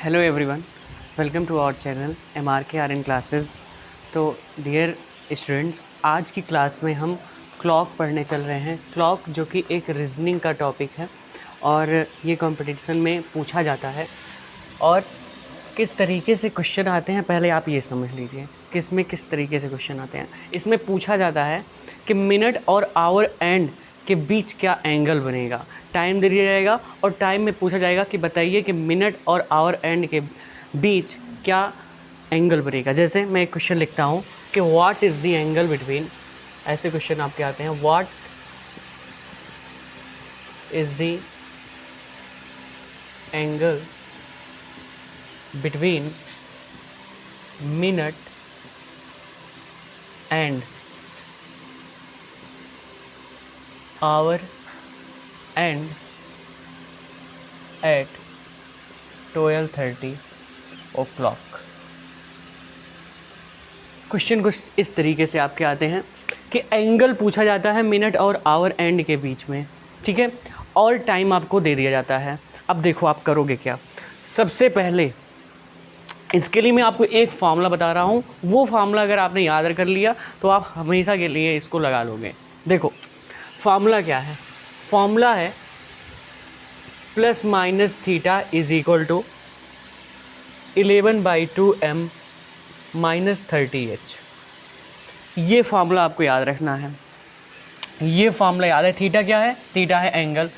Hello everyone, welcome to our channel MRKRN classes. तो dear students, आज की class में हम क्लॉक पढ़ने चल रहे हैं। क्लॉक जो कि एक रीजनिंग का टॉपिक है और ये कंपटीशन में पूछा जाता है। और किस तरीके से क्वेश्चन आते हैं पहले आप ये समझ लीजिए कि इसमें किस तरीके से क्वेश्चन आते हैं। इसमें पूछा जाता है कि मिनट और आवर एंड के बीच क्या एंगल बनेगा। टाइम दे दिया जाएगा और टाइम में पूछा जाएगा कि बताइए कि मिनट और आवर एंड के बीच क्या एंगल बनेगा। जैसे मैं एक क्वेश्चन लिखता हूँ कि what is the angle between, ऐसे क्वेश्चन आपके आते हैं, what is the angle between minute and hour and at 12:30 o'clock। Question कुछ इस तरीके से आपके आते हैं कि एंगल पूछा जाता है मिनट और आवर एंड के बीच में, ठीक है, और टाइम आपको दे दिया जाता है। अब देखो आप करोगे क्या। सबसे पहले इसके लिए मैं आपको एक फार्मूला बता रहा हूँ, वो फार्मूला अगर आपने याद कर लिया तो आप हमेशा के लिए इसको लगा लोगे। देखो फार्मूला क्या है, फार्मूला है plus minus theta is equal to 11/2m minus 30h। ये फार्मूला आपको याद रखना है। ये फार्मूला याद है। थीटा क्या है? थीटा है एंगल।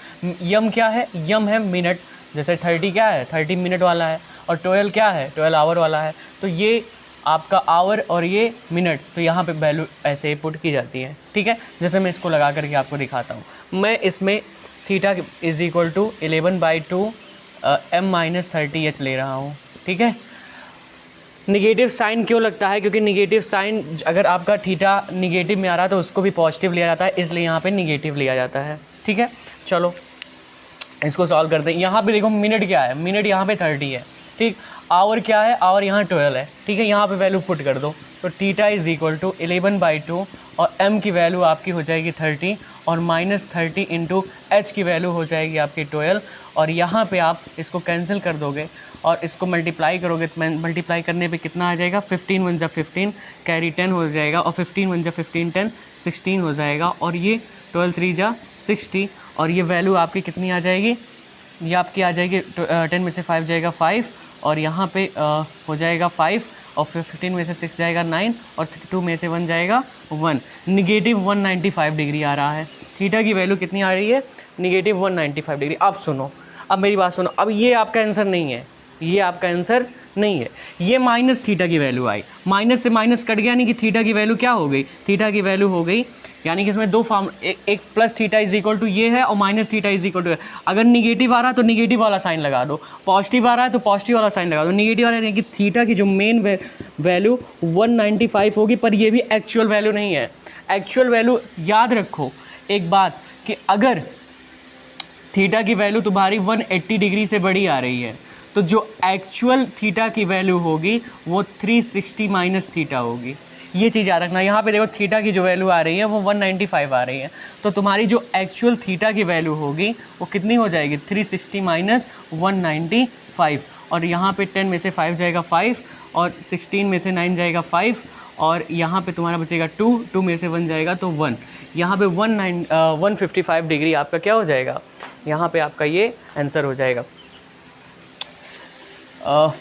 यम क्या है? यम है मिनट। जैसे 30 क्या है? 30 मिनट वाला है। और 12 क्या है? 12 आवर वाला है। तो ये आपका आवर और ये मिनट, तो यहाँ पे वैल्यू ऐसे पुट की जाती है, ठीक है। जैसे मैं इसको लगा करके आपको दिखाता हूँ। मैं इसमें theta is equal to 11/2 m minus 30h ले रहा हूँ, ठीक है। निगेटिव साइन क्यों लगता है? क्योंकि निगेटिव साइन अगर आपका थीटा निगेटिव में आ रहा है तो उसको भी पॉजिटिव लिया जाता है, इसलिए यहाँ पे निगेटिव लिया जाता है, ठीक है। चलो इसको सॉल्व करते हैं। यहाँ पे देखो मिनट क्या है? मिनट यहाँ पे 30 है, ठीक। आवर क्या है? आवर यहाँ 12 है, ठीक है। यहाँ पे वैल्यू पुट कर दो तो थीटा इज इक्वल टू 11/2 और m की वैल्यू आपकी हो जाएगी 30 और माइनस 30 इंटू एच की वैल्यू हो जाएगी आपकी 12। और यहाँ पे आप इसको कैंसिल कर दोगे और इसको मल्टीप्लाई करोगे तो मल्टीप्लाई करने पे कितना आ जाएगा? 15 × 15 कैरी 10 हो जाएगा और 15 × 15 10 16 हो जाएगा। और ये 12 3 60 और ये वैल्यू आपकी कितनी आ जाएगी? ये आपकी आ जाएगी 10 में से 5 जाएगा 5 और यहाँ पे हो जाएगा 5 और 15 में से 6 जाएगा 9 और 2 में से 1 जाएगा 1। निगेटिव 195 डिग्री आ रहा है। थीटा की वैल्यू कितनी आ रही है? Negative 195 degree. अब सुनो, अब मेरी बात सुनो। अब ये आपका आंसर नहीं है, ये आपका आंसर नहीं है। ये माइनस थीटा की वैल्यू आई, माइनस से माइनस कट गया, यानी कि थीटा की वैल्यू क्या हो गई? थीटा की वैल्यू हो गई, यानी कि इसमें दो फॉर्म, एक plus theta is equal to ये है और minus theta is equal to. अगर निगेटिव आ रहा है तो निगेटिव वाला साइन लगा दो, पॉजिटिव आ रहा है तो पॉजिटिव वाला साइन लगा दो। निगेटिव आ रहा है यानी कि थीटा की जो मेन वैल्यू 195 होगी, पर ये भी एक्चुअल वैल्यू नहीं है। एक्चुअल वैल्यू याद रखो एक बात कि अगर थीटा की वैल्यू तुम्हारी 180 डिग्री से बड़ी आ रही है तो जो एक्चुअल थीटा की वैल्यू होगी वो 360 माइनस थीटा होगी। ये चीज़ याद रखना। यहाँ पे देखो थीटा की जो वैल्यू आ रही है वो 195 आ रही है, तो तुम्हारी जो एक्चुअल थीटा की वैल्यू होगी वो कितनी हो जाएगी? 360 माइनस 195। और यहाँ पे 10 में से 5 जाएगा 5 और 16 में से 9 जाएगा 5 और यहाँ पे तुम्हारा बचेगा 2 में से 1 जाएगा तो 1। यहाँ पे 155 डिग्री आपका क्या हो जाएगा? यहाँ पे आपका ये आंसर हो जाएगा।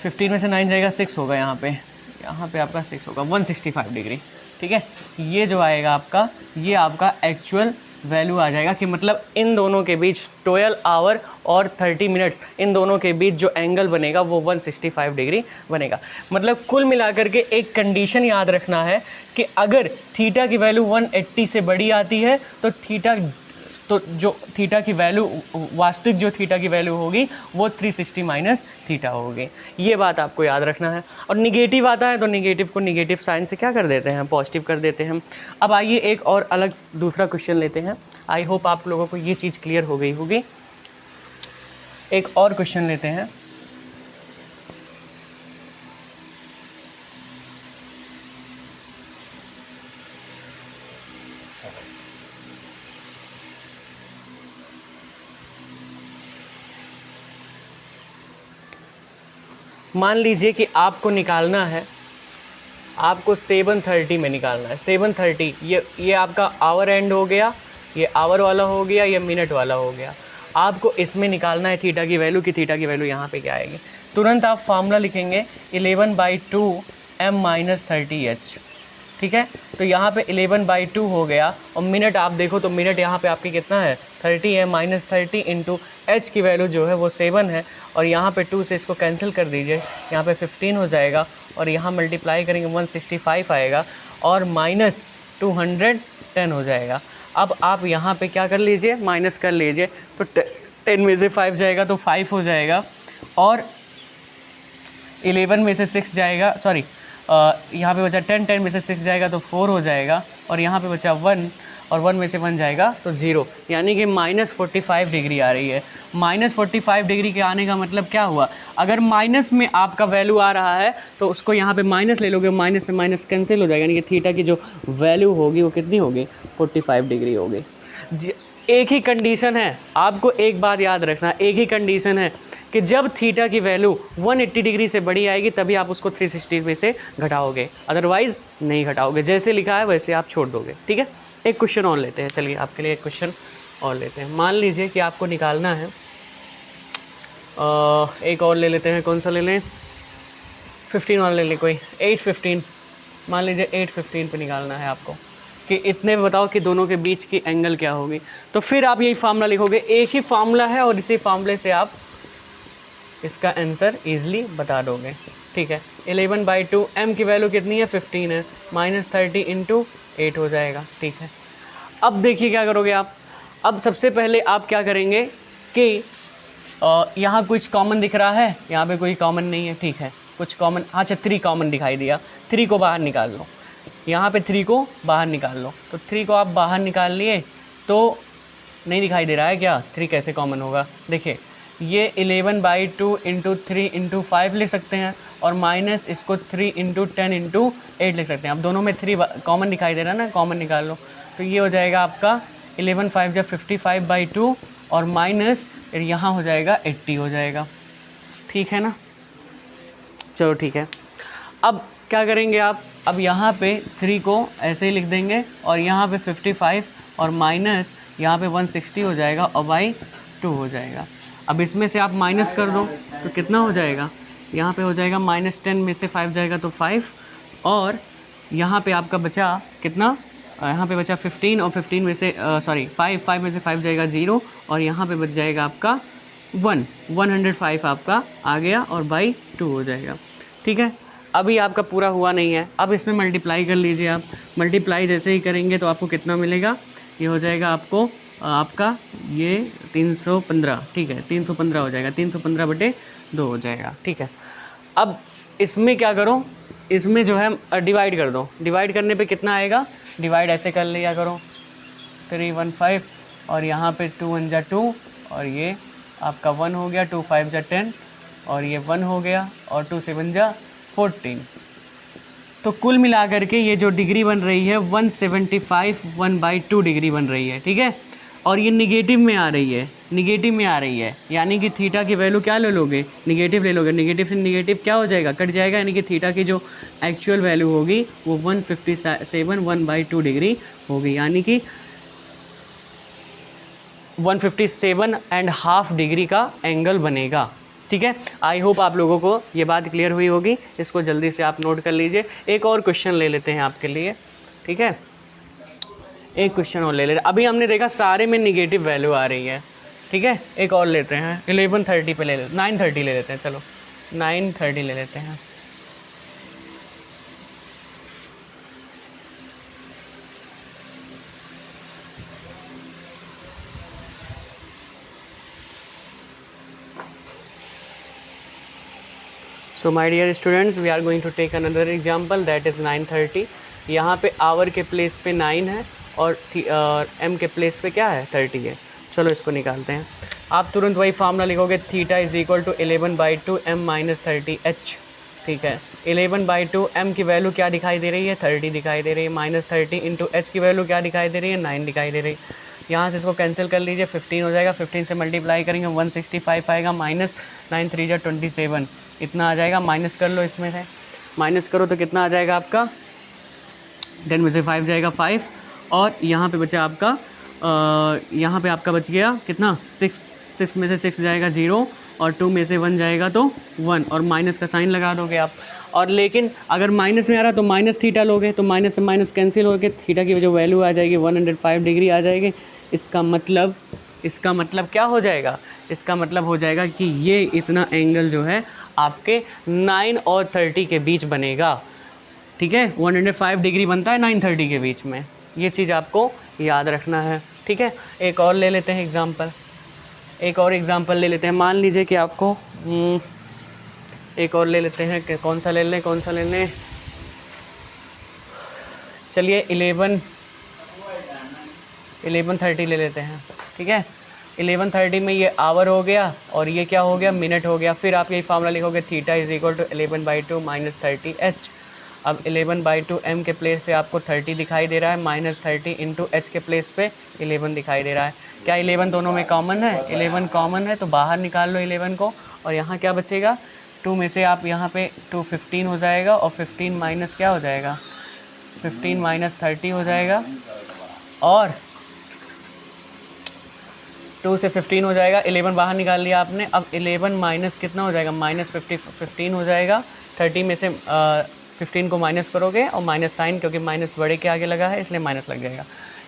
15 में से 9 जाएगा 6 होगा, यहाँ पे आपका 6 होगा, 165 डिग्री, ठीक है। ये जो आएगा आपका, ये आपका एक्चुअल वैल्यू आ जाएगा कि मतलब इन दोनों के बीच 12 आवर और 30 मिनट्स, इन दोनों के बीच जो एंगल बनेगा वो 165 डिग्री बनेगा। मतलब कुल मिलाकर के एक कंडीशन याद रखना है कि अगर थीटा की वैल्यू 180 से बड़ी आती है तो जो थीटा की वैल्यू, वास्तविक जो थीटा की वैल्यू होगी वो 360 माइनस थीटा होगी। ये बात आपको याद रखना है। और निगेटिव आता है तो निगेटिव को निगेटिव साइन से क्या कर देते हैं? पॉजिटिव कर देते हैं। अब आइए एक और अलग दूसरा क्वेश्चन लेते हैं। आई होप आप लोगों को ये चीज़ क्लियर हो गई होगी। एक और क्वेश्चन लेते हैं। मान लीजिए कि आपको निकालना है, आपको 7:30 में निकालना है। 7:30 ये आपका आवर एंड हो गया, ये आवर वाला हो गया, ये मिनट वाला हो गया। आपको इसमें निकालना है थीटा की वैल्यू, कि थीटा की वैल्यू यहाँ पे क्या आएगी। तुरंत आप फार्मूला लिखेंगे 11/2 m-30h, ठीक है। तो यहाँ पे 11/2 हो गया, और मिनट आप देखो तो मिनट यहाँ पे आपकी कितना है 30 है, -30 इंटू h की वैल्यू जो है वो 7 है, और यहाँ पे 2 से इसको कैंसिल कर दीजिए, यहाँ पे 15 हो जाएगा, और यहाँ मल्टीप्लाई करेंगे 165 आएगा, और -210 हो जाएगा। अब आप यहाँ पे क्या कर लीजिए, माइनस कर लीजिए, तो 10 में से 5 जाएगा तो 5 हो जाएगा, और 11 में से 6 जाएगा, सॉरी यहाँ पे बचा 10 में से 6 जाएगा तो 4 हो जाएगा, और यहाँ पे बचा 1, और 1 में से 1 जाएगा तो 0, यानी कि -45 डिग्री आ रही है। -45 डिग्री के आने का मतलब क्या हुआ, अगर माइनस में आपका वैल्यू आ रहा है तो उसको यहाँ पे माइनस ले लोगे, माइनस से माइनस कैंसिल हो जाएगा, यानी कि थीटा की जो वैल्यू होगी वो कितनी होगी, 45 डिग्री होगी। एक ही कंडीशन है, आपको एक बात याद रखना, एक ही कंडीशन है कि जब थीटा की वैल्यू 180 डिग्री से बड़ी आएगी तभी आप उसको 360 में से घटाओगे, अदरवाइज़ नहीं घटाओगे। जैसे लिखा है वैसे आप छोड़ दोगे, ठीक है। एक क्वेश्चन और लेते हैं, चलिए आपके लिए एक क्वेश्चन और लेते हैं। मान लीजिए कि आपको निकालना है, एक और ले लेते हैं, कौन सा ले लें, 15 और ले लें कोई, 8:15, मान लीजिए 8:15 पे निकालना है आपको, कि इतने में बताओ कि दोनों के बीच की एंगल क्या होगी। तो फिर आप यही फार्मूला लिखोगे, एक ही फार्मूला है और इसी फार्मूले से आप इसका आंसर ईजिली बता दोगे, ठीक है। 11/2 m की वैल्यू कितनी है, 15 है, -30 इंटू 8 हो जाएगा, ठीक है। अब देखिए क्या करोगे आप, अब सबसे पहले आप क्या करेंगे कि यहाँ कुछ कॉमन दिख रहा है, यहाँ पे कोई कॉमन नहीं है, ठीक है, कुछ कॉमन, अच्छा 3 कॉमन दिखाई दिया, 3 को बाहर निकाल लो, यहाँ पे 3 को बाहर निकाल लो। तो 3 को आप बाहर निकाल लिए तो नहीं दिखाई दे रहा है क्या, 3 कैसे कॉमन होगा, देखिए ये 11/2 इंटू 3 इंटू 5 लिख सकते हैं, और माइनस इसको 3 इंटू 10 इंटू 8 लिख सकते हैं। अब दोनों में 3 कॉमन दिखाई दे रहा है ना, कॉमन निकाल लो, तो ये हो जाएगा आपका 11 5 जब 55/2, और माइनस यहाँ हो जाएगा 80 हो जाएगा, ठीक है ना। चलो ठीक है, अब क्या करेंगे आप, अब यहाँ पे 3 को ऐसे ही लिख देंगे, और यहाँ पे 55 और माइनस यहाँ पे 160 हो जाएगा, और बाई 2 हो जाएगा। अब इसमें से आप माइनस कर दो तो कितना हो जाएगा, यहाँ पे हो जाएगा -10 में से 5 जाएगा तो 5, और यहाँ पे आपका बचा कितना, यहाँ पे बचा 15, और 15 में से 5 में से 5 जाएगा 0, और यहाँ पे बच जाएगा आपका 105 आपका आ गया, और बाई 2 हो जाएगा, ठीक है। अभी आपका पूरा हुआ नहीं है, अब इसमें मल्टीप्लाई कर लीजिए आप, मल्टीप्लाई जैसे ही करेंगे तो आपको कितना मिलेगा, ये हो जाएगा आपको आपका ये 315, ठीक है, 315 हो जाएगा, 315/2 हो जाएगा, ठीक है। अब इसमें क्या करो, इसमें जो है डिवाइड कर दो, डिवाइड करने पे कितना आएगा, डिवाइड ऐसे कर लिया करो, 315, और यहाँ पे 2 1 जा 2, और ये आपका 1 हो गया, 2 5 जा 10, और ये 1 हो गया, और 2 7 जा 14। तो कुल मिलाकर के ये जो डिग्री बन रही है 175 1/2 डिग्री बन रही है, ठीक है। और ये निगेटिव में आ रही है, निगेटिव में आ रही है, यानी कि थीटा की वैल्यू क्या ले लोगे, निगेटिव ले लोगे, निगेटिव से निगेटिव क्या हो जाएगा, कट जाएगा, यानी कि थीटा की जो एक्चुअल वैल्यू होगी वो 157 1/2 डिग्री होगी, यानी कि 157.5 डिग्री का एंगल बनेगा, ठीक है। आई होप आप लोगों को ये बात क्लियर हुई होगी, इसको जल्दी से आप नोट कर लीजिए। एक और क्वेश्चन ले लेते हैं आपके लिए, ठीक है, एक क्वेश्चन और ले लेते हैं। अभी हमने देखा सारे में निगेटिव वैल्यू आ रही है, ठीक है। एक और लेते हैं, 11:30 पे ले लेते, 9:30 ले लेते हैं, चलो 9:30 ले लेते हैं। So my dear students, we are going to take another example, that is 9:30। यहाँ पे आवर के प्लेस पे 9 है, और एम के प्लेस पे क्या है, 30 है। चलो इसको निकालते हैं। आप तुरंत वही फार्मूला लिखोगे, theta is equal to 11/2 m-30h, ठीक है। 11/2 m की वैल्यू क्या दिखाई दे रही है, 30 दिखाई दे रही है, -30 इंटू h की वैल्यू क्या दिखाई दे रही है, 9 दिखाई दे रही है। यहाँ से इसको कैंसिल कर लीजिए, 15 हो जाएगा, 15 से मल्टीप्लाई करेंगे 165 आएगा, -9 3 जा 27, इतना आ जाएगा, माइनस कर लो इसमें से, माइनस करो तो कितना आ जाएगा आपका, 10 में से 5 जाएगा 5, और यहाँ पे बचा आपका यहाँ पे आपका बच गया कितना 6, 6 में से 6 जाएगा 0, और 2 में से 1 जाएगा तो 1, और माइनस का साइन लगा दोगे आप। और लेकिन अगर माइनस में आ रहा तो माइनस थीटा लोगे, तो माइनस से माइनस कैंसिल हो गए, थीटा की जो वैल्यू आ जाएगी 105 डिग्री आ जाएगी। इसका मतलब क्या हो जाएगा, इसका मतलब हो जाएगा कि ये इतना एंगल जो है आपके 9 और 30 के बीच बनेगा, ठीक है। 105 डिग्री बनता है 930 के बीच में, ये चीज़ आपको याद रखना है, ठीक है। एक और ले लेते हैं एग्जांपल, एक और एग्जांपल ले लेते हैं। मान लीजिए कि आपको एक और ले लेते हैं, कौन सा ले लें, चलिए 11:30 ले लेते हैं, ठीक है। 11:30 में ये आवर हो गया और ये क्या हो गया, मिनट हो गया। फिर आप यही फार्मूला लिखोगे, theta is equal to 11/2 minus 30h। अब 11/2 m के प्लेस पे आपको 30 दिखाई दे रहा है, माइनस 30 इंटू h के प्लेस पे 11 दिखाई दे रहा है। क्या 11 दोनों में कॉमन है, 11 कॉमन है तो बाहर निकाल लो 11 को, और यहाँ क्या बचेगा, 2 में से आप यहाँ पे 2 15 हो जाएगा, और 15 माइनस क्या हो जाएगा, 15 माइनस 30 हो जाएगा, और 2 से 15 हो जाएगा, 11 बाहर निकाल लिया आपने। अब 11 माइनस कितना हो जाएगा, माइनस 15 हो जाएगा। 30 में से 15 को माइनस करोगे, और माइनस साइन, क्योंकि माइनस बड़े के आगे लगा है इसलिए माइनस लग जाएगा।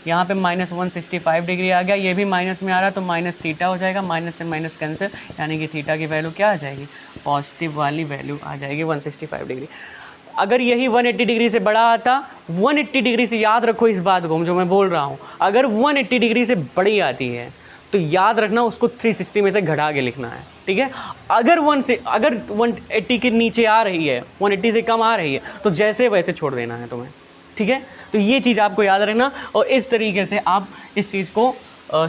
यहाँ पे माइनस 165 डिग्री आ गया, ये भी माइनस में आ रहा है तो माइनस थीटा हो जाएगा, माइनस से माइनस कैंसिल, यानी कि थीटा की वैल्यू क्या आ जाएगी, पॉजिटिव वाली वैल्यू आ जाएगी 165 डिग्री। अगर यही 180 डिग्री से बड़ा आता, 180 डिग्री से, याद रखो इस बात को जो मैं बोल रहा हूँ, अगर 180 डिग्री से बड़ी आती है तो याद रखना उसको 360 में से घटा के लिखना है, ठीक है। अगर 180 के नीचे आ रही है, 180 से कम आ रही है, तो जैसे वैसे छोड़ देना है तुम्हें, ठीक है। तो ये चीज़ आपको याद रखना, और इस तरीके से आप इस चीज़ को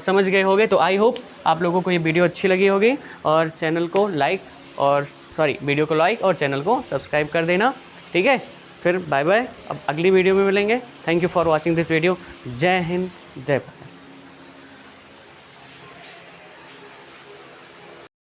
समझ गए होगे। तो आई होप आप लोगों को ये वीडियो अच्छी लगी होगी, और चैनल को लाइक और वीडियो को लाइक और चैनल को सब्सक्राइब कर देना, ठीक है। फिर बाय बाय, अब अगली वीडियो में मिलेंगे। Thank you for watching this video. जय हिंद, जय भारत।